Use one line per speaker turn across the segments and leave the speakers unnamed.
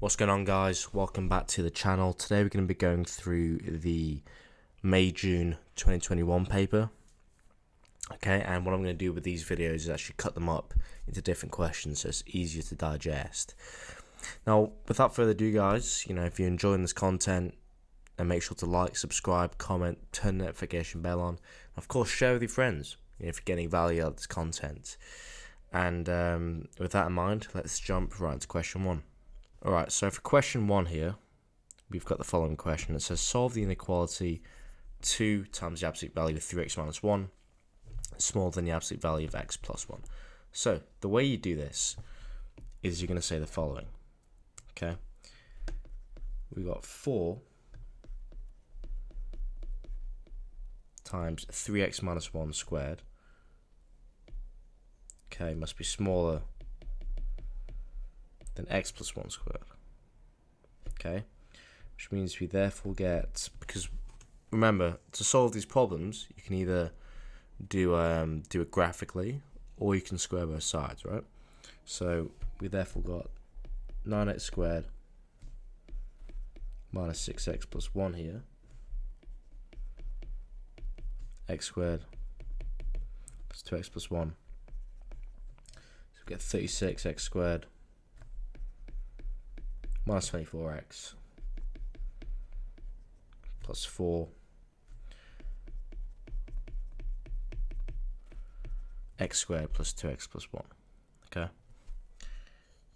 What's going on, guys? Welcome back to the channel. Today we're going to be going through the May-June 2021 paper. Okay, and what I'm going to do with these videos is actually cut them up into different questions so it's easier to digest. Now, without further ado, guys, if you're enjoying this content, then make sure to like, subscribe, comment, turn the notification bell on. Of course, share with your friends if you're getting value out of this content. And with that in mind, let's jump right into question one. Alright, so for question 1 here, we've got the following question. It says, solve the inequality 2 times the absolute value of 3x minus 1 smaller than the absolute value of x plus 1. So, the way you do this is you're going to say the following. Okay, we've got 4 times 3x minus 1 squared. Okay, must be smaller than x plus 1 squared. Okay, which means we therefore get, because remember, to solve these problems you can either do it graphically or you can square both sides, right? So we therefore got 9x squared minus 6x plus 1 here, x squared plus 2x plus 1, so we get 36x squared minus 24x plus 4 x squared plus 2x plus 1. Okay,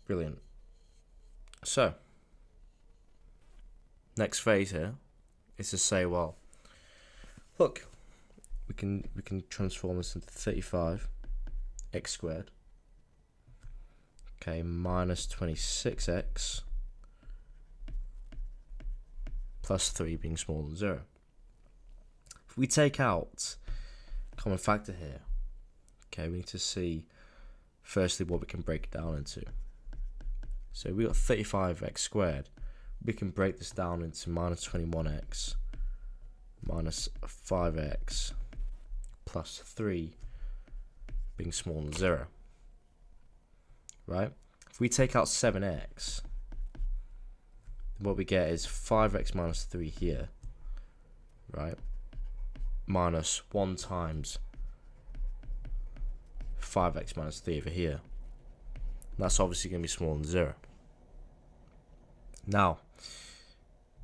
brilliant. So next phase here is to say, well, look, we can transform this into 35 x squared, okay, minus 26x plus 3 being smaller than 0. If we take out common factor here, okay, we need to see firstly what we can break it down into. So we got 35x squared. We can break this down into minus 21x minus 5x plus 3 being smaller than 0. Right? If we take out 7x, what we get is 5x minus 3 here, right, minus 1 times 5x minus 3 over here. That's obviously going to be smaller than 0. Now,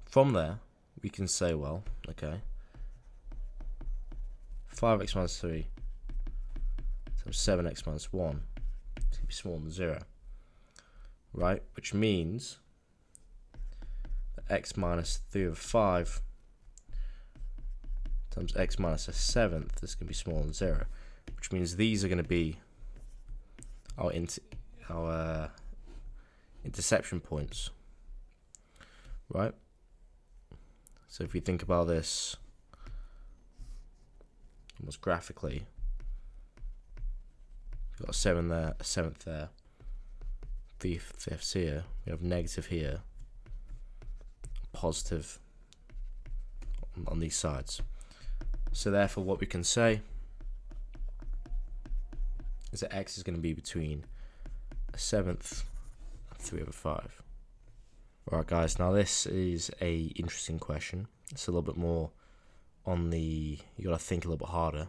from there, we can say, well, okay, 5x minus 3 times 7x minus 1 is going to be smaller than 0, right, which means x minus 3 over 5 times x minus a seventh is going to be smaller than 0, which means these are going to be our intersection points, right? So if we think about this almost graphically, we've got a 7 there, a 7th there, 3/5 here, we have negative here, positive on these sides. So therefore what we can say is that x is going to be between a 7th and 3 over 5. Alright, guys, now this is a interesting question. It's a little bit more on the, you got to think a little bit harder.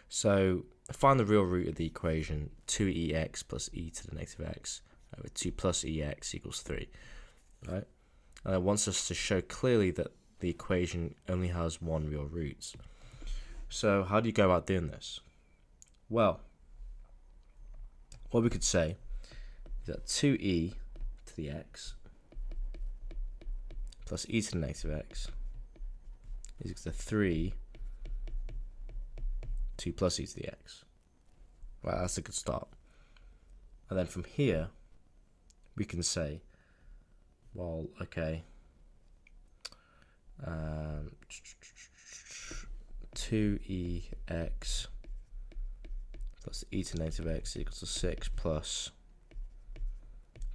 So find the real root of the equation 2ex plus e to the negative x over 2 plus ex equals 3, right? And it wants us to show clearly that the equation only has one real root. So how do you go about doing this? Well, what we could say is that 2e to the x plus e to the negative x is equal to 3 2 plus e to the x. Right, that's a good start. And then from here, we can say, well, okay, 2ex plus e to negative x equals to 6 plus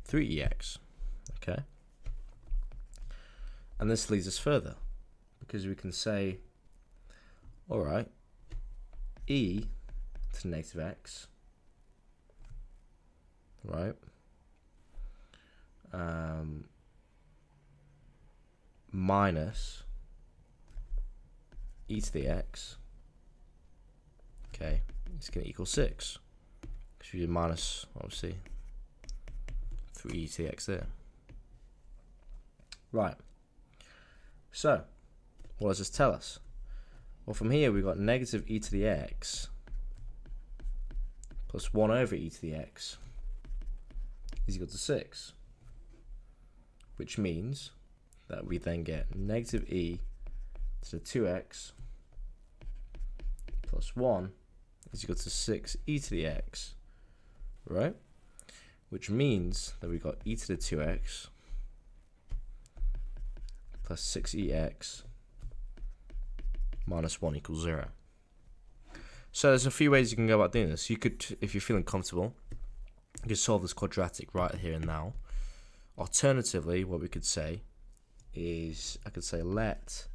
3ex, okay? And this leads us further, because we can say, alright, e to the negative x, right, minus e to the x, okay, it's going to equal 6. Because we did minus, obviously, 3e to the x there. Right. So, what does this tell us? Well, from here we've got negative e to the x plus 1 over e to the x is equal to 6. Which means that we then get negative e to the 2x plus 1 is equal to 6e to the x, right? Which means that we've got e to the 2x plus 6ex minus 1 equals 0. So there's a few ways you can go about doing this. You could, if you're feeling comfortable, you could solve this quadratic right here and now. Alternatively, what we could say is, I could say let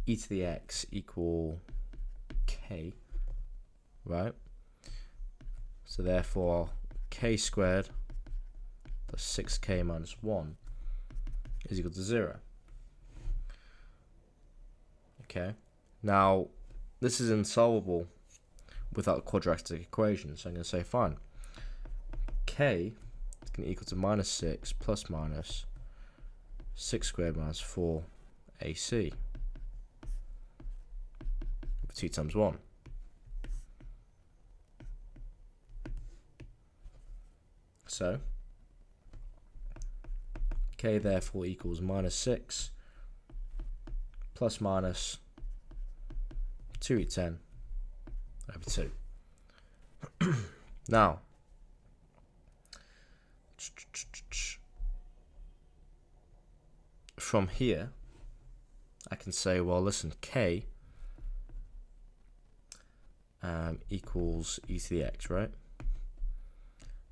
e to the x equal k, right? So therefore, k squared plus 6k minus 1 is equal to 0. Okay, now this is insolvable without a quadratic equation, so I'm going to say fine, k is going to equal to minus 6 plus minus 6 squared minus 4 ac, 2 times 1. So k therefore equals minus 6 plus minus 2e10 over 2. Now, from here, I can say, well, listen, k equals e to the x, right?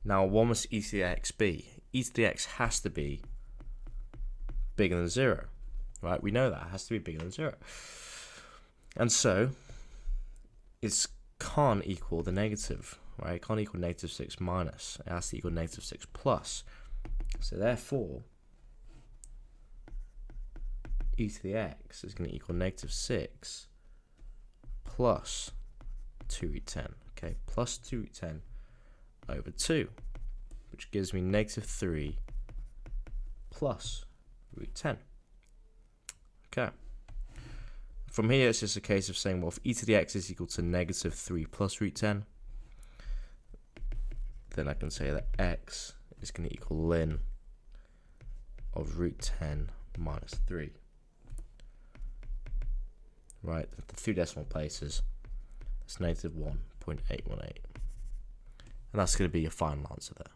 Now, what must e to the x be? E to the x has to be bigger than 0, right? We know that it has to be bigger than 0. And so, it can't equal the negative, right? It can't equal negative 6 minus. It has to equal negative 6 plus. So therefore, e to the x is going to equal negative 6 plus 2e10, okay? Plus 2e10 over 2, which gives me negative 3 plus root 10. Okay. From here, it's just a case of saying, well, if e to the x is equal to negative 3 plus root 10, then I can say that x is going to equal ln of root 10 minus 3. Right, the 2 decimal places, that's negative 1.818. And that's going to be your final answer there.